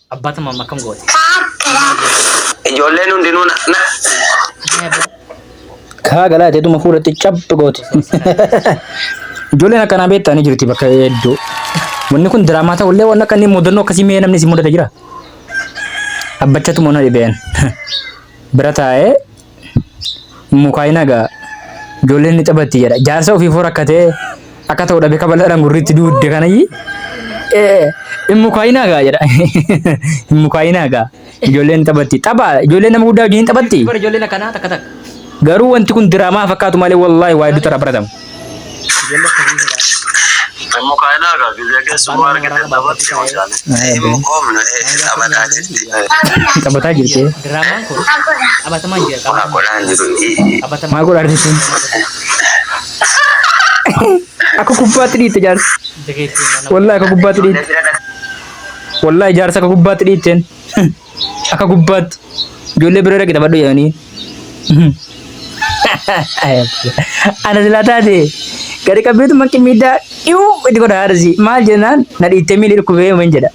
Abbata mamma kam gooti. Ijoolleen hundinuu na Kaa galaatee dhuma fuudhatti cabbi gooti. Ijoolleen akkanaa beektanii jirti bakka hedduu. Wanni kun diraamaa ta'ullee waan akka inni mudannoo akkasii mee namni si mudata jira. Abbachatu moona dhibeen. Bira taa'ee mukaayina gaa ijoolleen ni taphatti jedha. Jaarsa ofii foo rakkatee akka ta'u dhabe kabalaadhaan gurriitti duudde kanayyi. Mukaayina gaa jedha. Mukaayina gaa ijoolleen taphatti. Tapha ijoolleen nama guddaa wajjin taphatti. Bara ijoolleen akkanaa takka takka. Garuu wanti kun diraamaa fakkaatu malee wallaahi waa hedduu irraa baratamu. mukaayina gaa biyya keessumaa argite taphatti hojjaan. Mukoomna taphataa jirti. Taphataa jirti. Diraamaan kun taphatamaa jira. Qolaan jiru. Maal godhaa jirti? Akka kubbaatti dhiitte jaarsa. Wallaahi akka kubbaatti dhiitte. Wallaahi jaarsa akka kubbaatti dhiitteen. Akka kubbaatti. Ijoollee bira dhaqe taphadhu jedhanii. Ana silaa taate gadi qabbeetu makki miidhaa dhiyuu itti godha haadhasi maal jennaan na dhiittee miilli dhukkubee uumen jedha.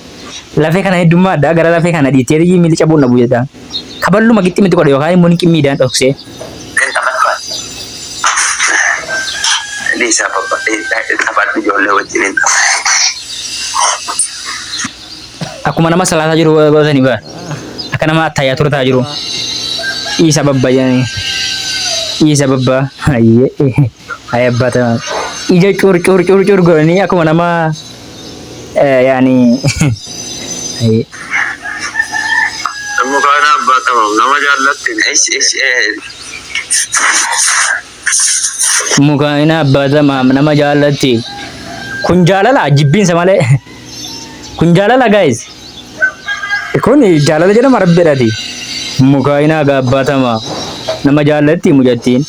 Lafee kana heddummaadha gara lafee kana dhiittee miilli cabuun na bu'e jedha. Kaballuma qixxi miti godha yookaan immoo niqi miidhaan dhoksee. Lisa taphadhu ijoollee wajjin. Akkuma nama salaataa jiru godhatanii bara. Akka nama attayyaa turtaa jiru. Isa babbayanii. Isa babba. Hayyee. Hayya abbata. Ija cur godhanii akkuma nama yaani. Hayyee. Mukaayina abbata nama jaallatti. Mukaayina abbata nama jaallatti. Kun jaalala jibbiinsa malee. Kun jaalala guys. Kun jaalala jedhama rabbiidhaati. Mukaayina abbata nama jaallatti mujattiin.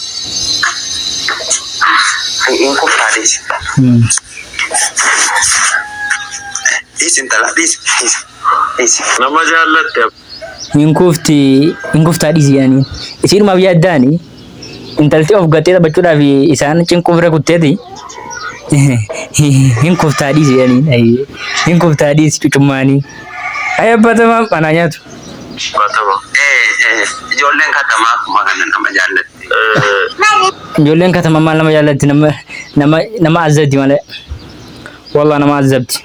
Ini kufaris. Isin taladis. Nama jaallatti. Hinkuftaa dhiisi yaani. Isiinuma yaaddaani. Intalti of gattee taphachuudhaaf isaan cinquu bira kutteeti. Hinkuftaa dhiisi yaani. Hinkuftaa dhiisi cucummaanii. Ayya abbatamaa manaa nyaatu. Abbatamaa. Ijoolleen katamaa akkuma kana nama jaallatti. Ijoolleen katamaa maal nama jaallatti nama azzabdi malee. Wallah nama azzabdi.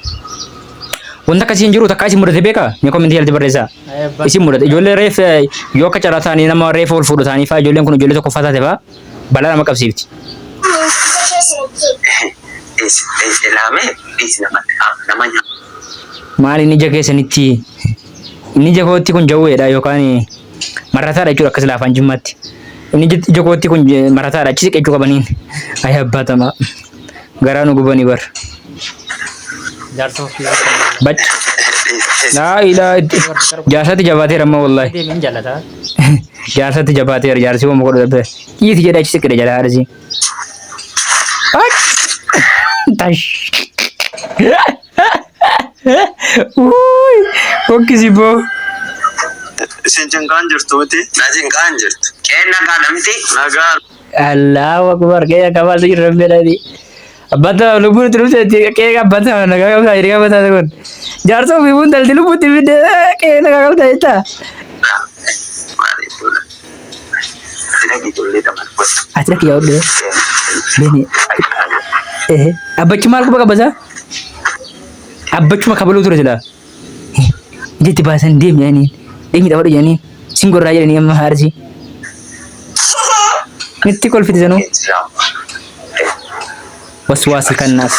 Wanta akkasiin jiru takka isin mudate beekaa? Mee komentii jalatti barreessaa. Isin mudate. Ijoollee reef yoo akka carraa ta'anii nama reef ol fuudhu ta'anii fa'aa ijoolleen kun ijoollee tokko taate fa'aa balaa nama qabsiifti. Ilaamee nama nyaata. Maali inni ija keessanitti inni ija kootti kun jawweedha yookaan marataadha jechuudha akkas laafaan jimmaatti. Inni ija kootti kun marataadha achi siqechuu qabaniin. Ayya abbatamaa garaa nu gubanii bar. Jaarsa ofii. Bac. Laa ilaa jaarsatti jabaateera amma wallahi. Deemin jaallata. Jaarsatti jabaateera jaarsi waan godhu dhabee. Dhiiti jedha achi siqedha jala haadhasi. Tash. Fokkisi boo. Isin cinqaan jirtu miti? Na cinqaan jirtu. Qeen nagaadha miti? Nagaa. Allahu akbar qe'ee kabaasa jirra bedhani. Abbata lubbuun itti dhufte qe'ee abbata nagaa qabda hiriyaa abbata kun. Jaarsa ofii kun dalti lubbuun itti fidde qe'ee nagaa qabda jetta. Maaliifudha? Ati ijoollee taphatu gosa. Ati dhaqi yaa hodhee. Beni. Abbachi maal quba qabasa? Abbachuma kabaluu ture sila. Jetti baasan deemi yaaniin. Deemi taphadhu yaaniin. Singorraa jedhanii amma haarsi. Nitti kolfiti sanuu. Waswaasi kannaas.